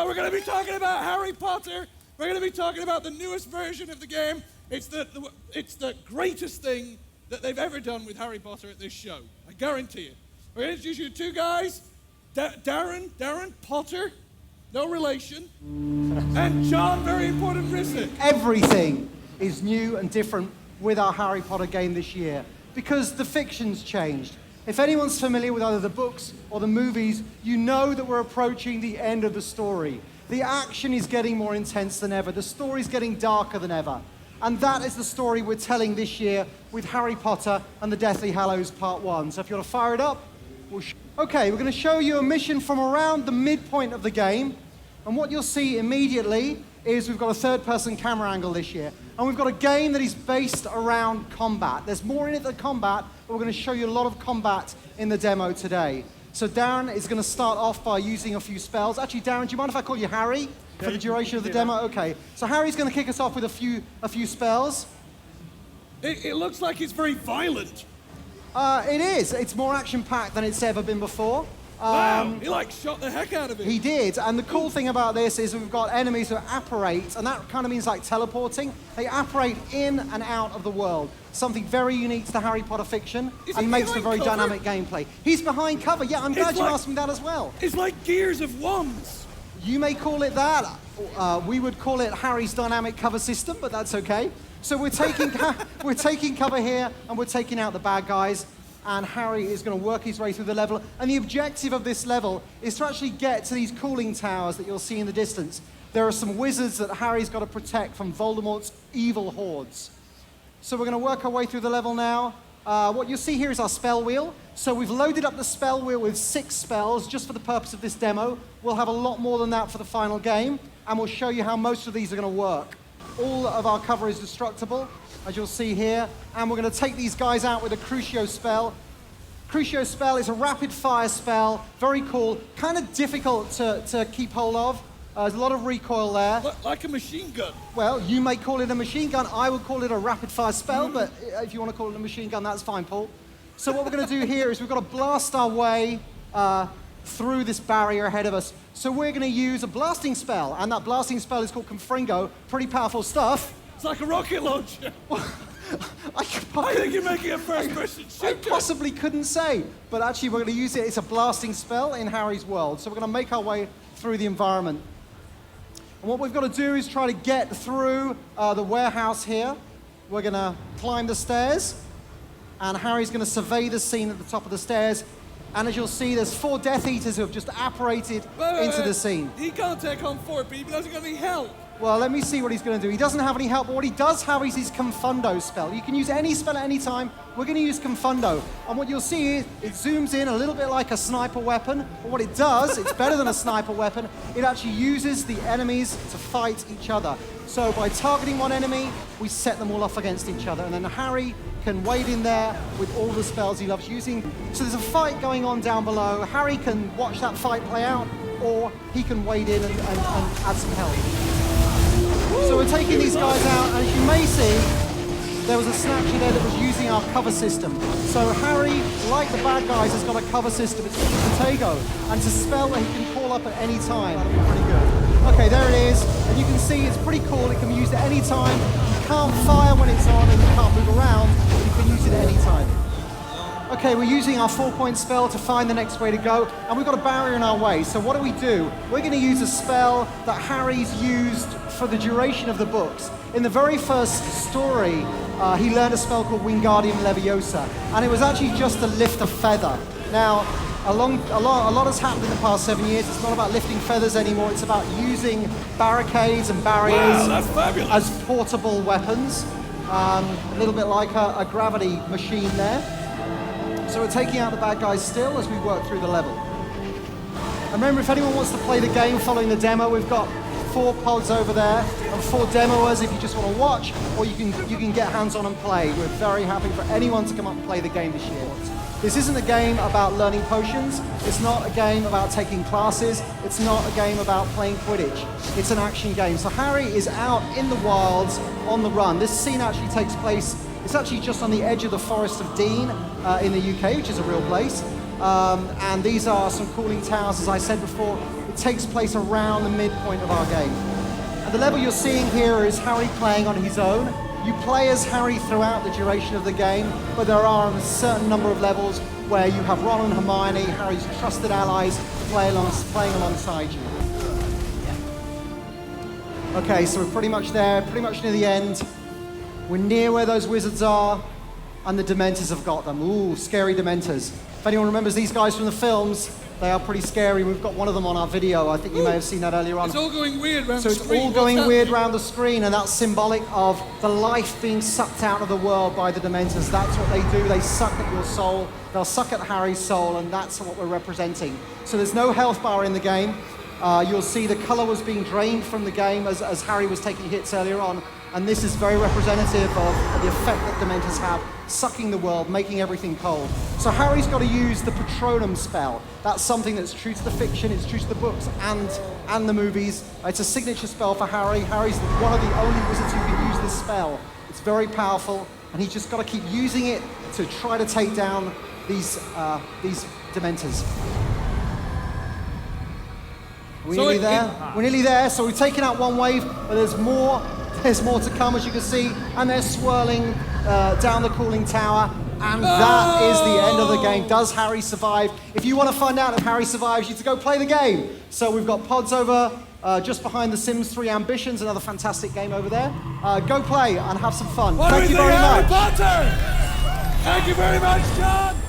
we're going to be talking about Harry Potter. We're going to be talking about the newest version of the game. It's the greatest thing that they've ever done with Harry Potter at this show. I guarantee it. We're going to introduce you to two guys, Darren Potter, no relation, and John, very important, Rissik. Everything is new and different with our Harry Potter game this year because the fiction's changed. If anyone's familiar with either the books or the movies, you know that we're approaching the end of the story. The action is getting more intense than ever. The story's getting darker than ever. And that is the story we're telling this year with Harry Potter and the Deathly Hallows Part 1. So if you want to fire it up, okay, we're going to show you a mission from around the midpoint of the game. And what you'll see immediately is we've got a third-person camera angle this year. And we've got a game that is based around combat. There's more in it than combat, but we're going to show you a lot of combat in the demo today. So Darren is going to start off by using a few spells. Actually, Darren, do you mind if I call you Harry for the duration of the demo? Okay. So Harry's going to kick us off with a few spells. It looks like it's very violent. It is. It's more action-packed than it's ever been before. Wow, he shot the heck out of it. He did, and the cool thing about this is we've got enemies who apparate, and that kind of means like teleporting. They apparate in and out of the world. Something very unique to the Harry Potter fiction and makes for very dynamic gameplay. He's behind cover. Yeah, I'm glad you asked me that as well. It's like Gears of Wands. You may call it that. We would call it Harry's dynamic cover system, but that's okay. So we're taking cover here, and we're taking out the bad guys. And Harry is going to work his way through the level. And the objective of this level is to actually get to these cooling towers that you'll see in the distance. There are some wizards that Harry's got to protect from Voldemort's evil hordes. So we're going to work our way through the level now. What you'll see here is our spell wheel. So we've loaded up the spell wheel with 6 spells just for the purpose of this demo. We'll have a lot more than that for the final game. And we'll show you how most of these are going to work. All of our cover is destructible, as you'll see here, and we're going to take these guys out with a Crucio spell. Crucio spell is a rapid-fire spell, very cool, kind of difficult to keep hold of. There's a lot of recoil there. Like a machine gun. Well, you may call it a machine gun. I would call it a rapid-fire spell, but if you want to call it a machine gun, that's fine, Paul. So what we're going to do here is we've got to blast our way through this barrier ahead of us. So we're going to use a blasting spell, and that blasting spell is called Confringo. Pretty powerful stuff. It's like a rocket launcher. I think you're making a first-person shooter. I possibly couldn't say, but actually we're going to use it. It's a blasting spell in Harry's world. So we're going to make our way through the environment. And what we've got to do is try to get through the warehouse here. We're going to climb the stairs, and Harry's going to survey the scene at the top of the stairs. And as you'll see, there's 4 Death Eaters who have just apparated into the scene. He can't take on 4 people. He doesn't got any help. Well, let me see what he's going to do. He doesn't have any help, but what he does have is his Confundo spell. You can use any spell at any time. We're going to use Confundo. And what you'll see is it zooms in a little bit like a sniper weapon. But what it does, it's better than a sniper weapon. It actually uses the enemies to fight each other. So by targeting one enemy, we set them all off against each other. And then Harry can wade in there with all the spells he loves using. So there's a fight going on down below. Harry can watch that fight play out, or he can wade in and add some help. So we're taking these guys out, and as you may see, there was a snatcher there that was using our cover system. So Harry, like the bad guys, has got a cover system. It's called Protego, and it's a spell that he can call up at any time. That'll be pretty good. Okay, there it is, and you can see it's pretty cool. It can be used at any time. You can't fire when it's on, and you can't move around, but you can use it at any time. Okay, we're using our 4-point spell to find the next way to go, and we've got a barrier in our way. So what do? We're going to use a spell that Harry's used for the duration of the books. In the very first story, he learned a spell called Wingardium Leviosa, and it was actually just to lift a feather. Now, a lot has happened in the past 7 years. It's not about lifting feathers anymore. It's about using barricades and barriers as portable weapons. A little bit like a gravity machine there. So we're taking out the bad guys still as we work through the level. And remember, if anyone wants to play the game following the demo, we've got 4 pods over there and 4 demoers if you just want to watch, or you can get hands-on and play. We're very happy for anyone to come up and play the game this year. This isn't a game about learning potions. It's not a game about taking classes. It's not a game about playing Quidditch. It's an action game. So Harry is out in the wilds on the run. This scene actually takes place, it's actually just on the edge of the Forest of Dean in the UK, which is a real place. And these are some cooling towers, as I said before. it takes place around the midpoint of our game. And the level you're seeing here is Harry playing on his own. You play as Harry throughout the duration of the game, but there are a certain number of levels where you have Ron and Hermione, Harry's trusted allies, playing alongside you. Okay, so we're pretty much there, pretty much near the end. We're near where those wizards are, and the Dementors have got them. Ooh, scary Dementors. If anyone remembers these guys from the films, they are pretty scary. We've got one of them on our video. I think you may have seen that earlier on. It's all going weird around the screen. So it's all going weird around the screen, and that's symbolic of the life being sucked out of the world by the Dementors. That's what they do. They suck at your soul. They'll suck at Harry's soul, and that's what we're representing. So there's no health bar in the game. You'll see the color was being drained from the game as Harry was taking hits earlier on, and this is very representative of the effect that Dementors have, sucking the world, making everything cold. So Harry's got to use the Patronum Spell. That's something that's true to the fiction, it's true to the books and the movies. It's a signature spell for Harry. Harry's one of the only wizards who can use this spell. It's very powerful, and he's just got to keep using it to try to take down these Dementors. We're nearly there. We're nearly there. So we've taken out one wave, but there's more to come, as you can see, and they're swirling down the cooling tower, and that is the end of the game. Does Harry survive? If you want to find out if Harry survives, you have to go play the game. So we've got pods over just behind the Sims 3 Ambitions, another fantastic game over there. Go play and have some fun. Thank you very much. Harry Potter! Thank you very much, John!